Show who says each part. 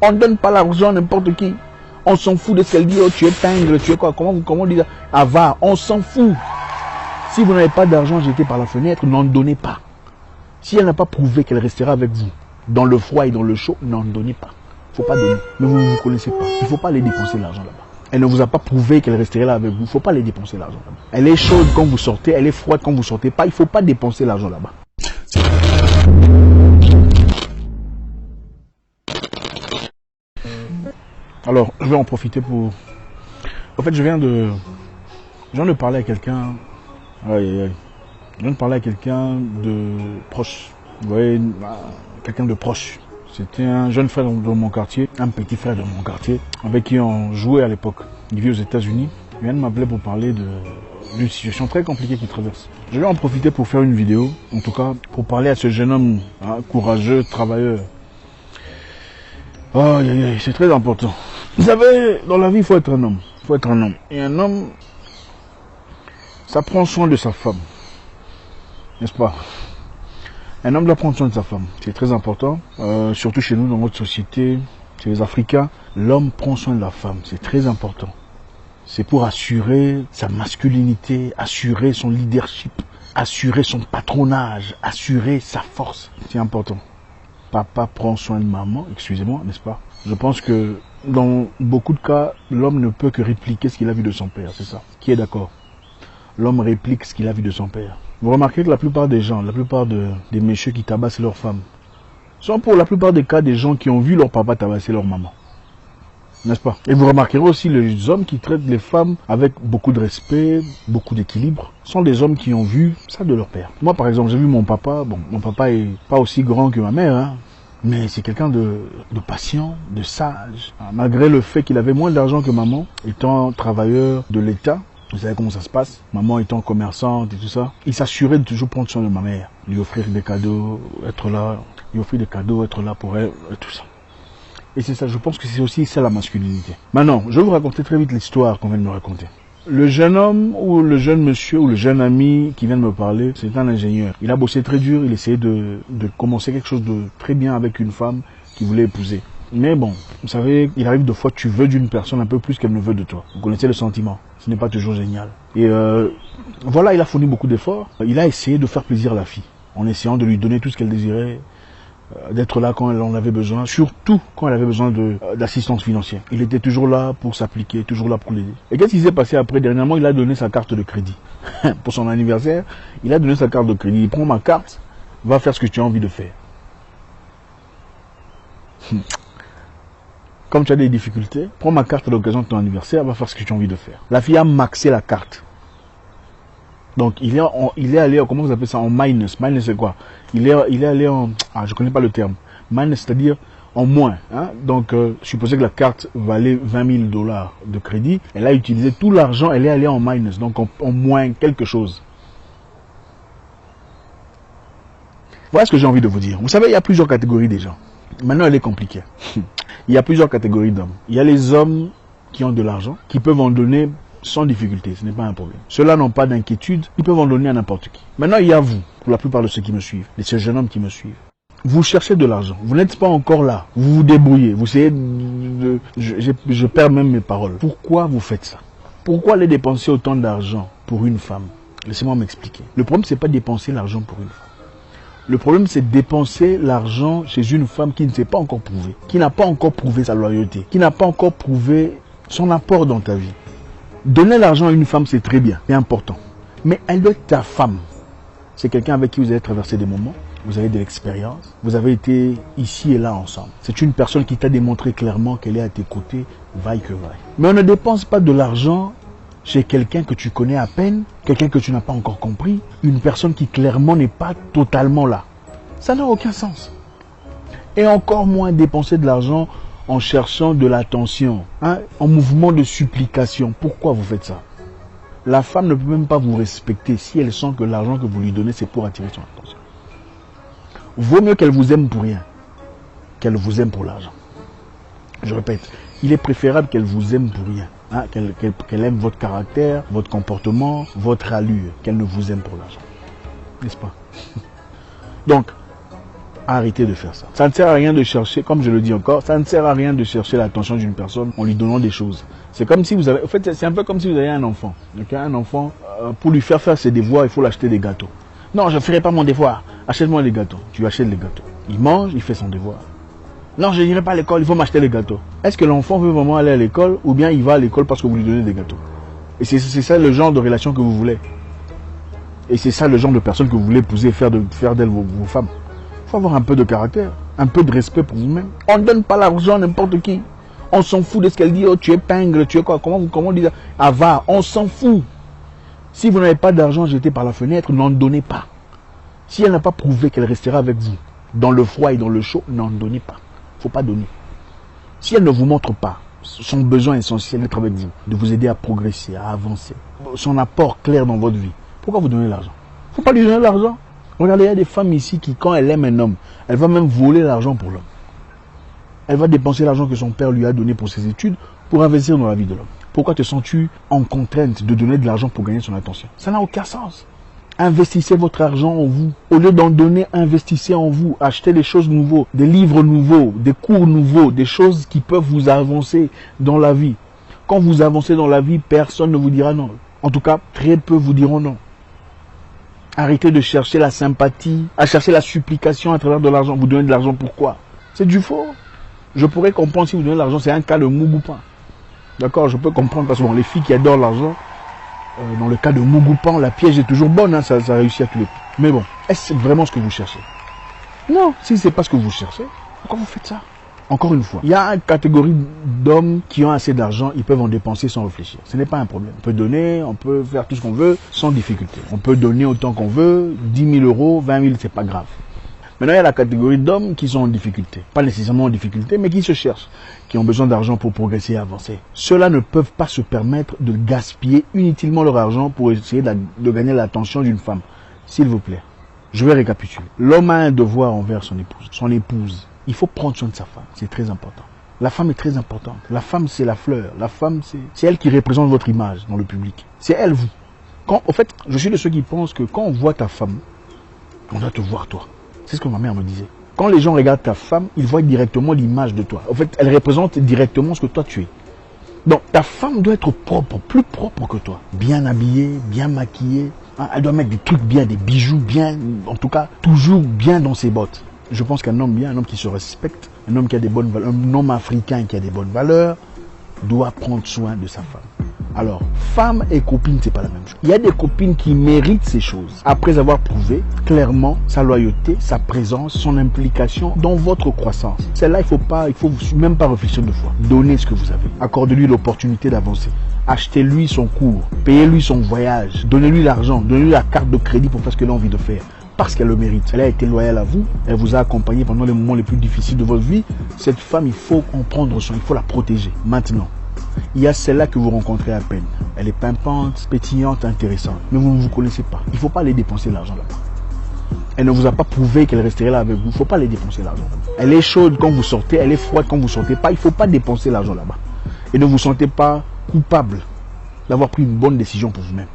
Speaker 1: On ne donne pas l'argent à n'importe qui. On s'en fout de ce qu'elle dit. Oh, tu es pingre, tu es quoi? Comment on dit ça? Avare, on s'en fout. Si vous n'avez pas d'argent jeté par la fenêtre, n'en donnez pas. Si elle n'a pas prouvé qu'elle restera avec vous, dans le froid et dans le chaud, n'en donnez pas. Il ne faut pas donner. Mais vous ne vous connaissez pas. Il ne faut pas aller dépenser l'argent là-bas. Elle ne vous a pas prouvé qu'elle resterait là avec vous. Il ne faut pas aller dépenser l'argent là-bas. Elle est chaude quand vous sortez, elle est froide quand vous sortez pas. Il ne faut pas dépenser l'argent là-bas. Alors, je vais en profiter pour... En fait, je viens de parler à quelqu'un... Je viens de parler à quelqu'un de proche. Vous voyez, quelqu'un de proche. C'était un jeune frère de mon quartier, un petit frère de mon quartier, avec qui on jouait à l'époque. Il vit aux États-Unis. Il vient de m'appeler pour parler d'une situation très compliquée qu'il traverse. Je vais en profiter pour faire une vidéo, en tout cas, pour parler à ce jeune homme courageux, travailleur. Oh, c'est très important. Vous savez, dans la vie, il faut être un homme. Il faut être un homme. Et un homme, ça prend soin de sa femme. N'est-ce pas? Un homme doit prendre soin de sa femme. C'est très important. Surtout chez nous, dans notre société, chez les Africains, l'homme prend soin de la femme. C'est très important. C'est pour assurer sa masculinité, assurer son leadership, assurer son patronage, assurer sa force. C'est important. Papa prend soin de maman, excusez-moi, n'est-ce pas? Je pense que dans beaucoup de cas, l'homme ne peut que répliquer ce qu'il a vu de son père, c'est ça. Qui est d'accord? L'homme réplique ce qu'il a vu de son père. Vous remarquez que la plupart des gens, la plupart des messieurs qui tabassent leurs femmes, sont pour la plupart des cas des gens qui ont vu leur papa tabasser leur maman. N'est-ce pas? Et vous remarquerez aussi les hommes qui traitent les femmes avec beaucoup de respect, beaucoup d'équilibre, sont des hommes qui ont vu ça de leur père. Moi par exemple, j'ai vu mon papa, bon, mon papa est pas aussi grand que ma mère, hein, mais c'est quelqu'un de patient, de sage. Malgré le fait qu'il avait moins d'argent que maman, étant travailleur de l'État, vous savez comment ça se passe, maman étant commerçante et tout ça, il s'assurait de toujours prendre soin de ma mère, lui offrir des cadeaux, être là, lui offrir des cadeaux, être là pour elle, et tout ça. Et c'est ça, je pense que c'est aussi ça la masculinité. Maintenant, je vais vous raconter très vite l'histoire qu'on vient de me raconter. Le jeune homme ou le jeune monsieur ou le jeune ami qui vient de me parler, c'est un ingénieur. Il a bossé très dur, il essayait de commencer quelque chose de très bien avec une femme qu'il voulait épouser. Mais bon, vous savez, il arrive de fois tu veux d'une personne un peu plus qu'elle ne veut de toi. Vous connaissez le sentiment, ce n'est pas toujours génial. Et voilà, il a fourni beaucoup d'efforts. Il a essayé de faire plaisir à la fille, en essayant de lui donner tout ce qu'elle désirait, d'être là quand elle en avait besoin, surtout quand elle avait besoin d'assistance financière. Il était toujours là pour s'appliquer, toujours là pour l'aider. Et qu'est-ce qui s'est passé après? Dernièrement, il a donné sa carte de crédit. Pour son anniversaire, il a donné sa carte de crédit. Il prend ma carte, va faire ce que tu as envie de faire. Comme tu as des difficultés, prends ma carte à l'occasion de ton anniversaire, va faire ce que tu as envie de faire. La fille a maxé la carte. Donc il est allé, comment vous appelez ça, en minus. Minus c'est quoi? Il est allé en, je connais pas le terme. Minus c'est-à-dire en moins. Hein? Donc supposez que la carte valait 20 000 $ de crédit. Elle a utilisé tout l'argent, elle est allée en minus, donc en moins quelque chose. Voilà ce que j'ai envie de vous dire. Vous savez, il y a plusieurs catégories des gens. Maintenant, elle est compliquée. Il y a plusieurs catégories d'hommes. Il y a les hommes qui ont de l'argent, qui peuvent en donner sans difficulté, ce n'est pas un problème. Ceux-là n'ont pas d'inquiétude, ils peuvent en donner à n'importe qui. Maintenant, il y a vous, pour la plupart de ceux qui me suivent, et ces jeunes hommes qui me suivent. Vous cherchez de l'argent, vous n'êtes pas encore là, vous vous débrouillez, vous essayez je perds même mes paroles. Pourquoi vous faites ça? Pourquoi aller dépenser autant d'argent pour une femme? Laissez-moi m'expliquer. Le problème, c'est pas dépenser l'argent pour une femme. Le problème, c'est dépenser l'argent chez une femme qui ne s'est pas encore prouvée, qui n'a pas encore prouvé sa loyauté, qui n'a pas encore prouvé son apport dans ta vie. Donner l'argent à une femme, c'est très bien, c'est important. Mais elle doit être ta femme. C'est quelqu'un avec qui vous avez traversé des moments, vous avez de l'expérience, vous avez été ici et là ensemble. C'est une personne qui t'a démontré clairement qu'elle est à tes côtés, vaille que vaille. Mais on ne dépense pas de l'argent chez quelqu'un que tu connais à peine, quelqu'un que tu n'as pas encore compris, une personne qui clairement n'est pas totalement là. Ça n'a aucun sens. Et encore moins dépenser de l'argent en cherchant de l'attention, hein, en mouvement de supplication. Pourquoi vous faites ça? La femme ne peut même pas vous respecter si elle sent que l'argent que vous lui donnez, c'est pour attirer son attention. Vaut mieux qu'elle vous aime pour rien, qu'elle vous aime pour l'argent. Je répète, il est préférable qu'elle vous aime pour rien. Hein, qu'elle aime votre caractère, votre comportement, votre allure, qu'elle ne vous aime pour l'argent. N'est-ce pas? Donc, Arrêtez de faire ça. Ça ne sert à rien de chercher, comme je le dis encore, ça ne sert à rien de chercher l'attention d'une personne en lui donnant des choses. C'est comme si vous avez, en fait, c'est un peu comme si vous avez un enfant. Donc, un enfant, pour lui faire ses devoirs, il faut l'acheter des gâteaux. Non, je ne ferai pas mon devoir. Achète-moi des gâteaux. Tu lui achètes les gâteaux. Il mange, il fait son devoir. Non, je n'irai pas à l'école, il faut m'acheter les gâteaux. Est-ce que l'enfant veut vraiment aller à l'école ou bien il va à l'école parce que vous lui donnez des gâteaux? Et c'est ça le genre de relation que vous voulez. Et c'est ça le genre de personne que vous voulez épouser, faire d'elle vos femmes. Il faut avoir un peu de caractère, un peu de respect pour vous-même. On ne donne pas l'argent à n'importe qui. On s'en fout de ce qu'elle dit. Oh, tu es pingre, tu es quoi? Comment on dit ça? Avare, on s'en fout. Si vous n'avez pas d'argent jeté par la fenêtre, n'en donnez pas. Si elle n'a pas prouvé qu'elle restera avec vous, dans le froid et dans le chaud, n'en donnez pas. Il ne faut pas donner. Si elle ne vous montre pas son besoin essentiel d'être avec vous, de vous aider à progresser, à avancer, son apport clair dans votre vie, pourquoi vous donnez l'argent? Il ne faut pas lui donner l'argent. Regardez, il y a des femmes ici qui, quand elle aime un homme, elle va même voler l'argent pour l'homme. Elle va dépenser l'argent que son père lui a donné pour ses études pour investir dans la vie de l'homme. Pourquoi te sens-tu en contrainte de donner de l'argent pour gagner son attention? Ça n'a aucun sens. Investissez votre argent en vous. Au lieu d'en donner, investissez en vous. Achetez des choses nouvelles, des livres nouveaux, des cours nouveaux, des choses qui peuvent vous avancer dans la vie. Quand vous avancez dans la vie, personne ne vous dira non. En tout cas, très peu vous diront non. Arrêtez de chercher la sympathie, à chercher la supplication à travers de l'argent. Vous donnez de l'argent pourquoi? C'est du faux. Je pourrais comprendre si vous donnez de l'argent, c'est un cas de Mougoupan. D'accord, je peux comprendre parce que bon, les filles qui adorent l'argent, dans le cas de Mougoupan, la piège est toujours bonne, hein, ça réussit à tous les coups. Mais bon, est-ce vraiment ce que vous cherchez? Non, si ce n'est pas ce que vous cherchez, pourquoi vous faites ça? Encore une fois, il y a une catégorie d'hommes qui ont assez d'argent, ils peuvent en dépenser sans réfléchir. Ce n'est pas un problème. On peut donner, on peut faire tout ce qu'on veut sans difficulté. On peut donner autant qu'on veut, 10 000 euros, 20 000, c'est pas grave. Maintenant, il y a la catégorie d'hommes qui sont en difficulté. Pas nécessairement en difficulté, mais qui se cherchent, qui ont besoin d'argent pour progresser et avancer. Ceux-là ne peuvent pas se permettre de gaspiller inutilement leur argent pour essayer de gagner l'attention d'une femme. S'il vous plaît, je vais récapituler. L'homme a un devoir envers son épouse. Son épouse, il faut prendre soin de sa femme. C'est très important. La femme est très importante. La femme, c'est la fleur. La femme, c'est elle qui représente votre image dans le public. C'est elle, vous. En fait, je suis de ceux qui pensent que quand on voit ta femme, on doit te voir toi. C'est ce que ma mère me disait. Quand les gens regardent ta femme, ils voient directement l'image de toi. En fait, elle représente directement ce que toi tu es. Donc, ta femme doit être propre, plus propre que toi. Bien habillée, bien maquillée. Hein, elle doit mettre des trucs bien, des bijoux bien, en tout cas, toujours bien dans ses bottes. Je pense qu'un homme bien, un homme qui se respecte, un homme qui a des bonnes valeurs, un homme africain qui a des bonnes valeurs, doit prendre soin de sa femme. Alors, femme et copine, c'est pas la même chose. Il y a des copines qui méritent ces choses, après avoir prouvé clairement sa loyauté, sa présence, son implication dans votre croissance. Celle-là, il faut même pas réfléchir deux fois. Donnez ce que vous avez. Accordez-lui l'opportunité d'avancer. Achetez-lui son cours. Payez-lui son voyage. Donnez-lui l'argent. Donnez-lui la carte de crédit pour faire ce qu'elle a envie de faire. Parce qu'elle le mérite. Elle a été loyale à vous. Elle vous a accompagné pendant les moments les plus difficiles de votre vie. Cette femme, il faut en prendre soin. Il faut la protéger. Maintenant, il y a celle-là que vous rencontrez à peine. Elle est pimpante, pétillante, intéressante. Mais vous ne vous connaissez pas. Il ne faut pas aller dépenser l'argent là-bas. Elle ne vous a pas prouvé qu'elle resterait là avec vous. Il ne faut pas aller dépenser l'argent là-bas. Elle est chaude quand vous sortez. Elle est froide quand vous ne sortez pas. Il ne faut pas dépenser l'argent là-bas. Et ne vous sentez pas coupable d'avoir pris une bonne décision pour vous-même.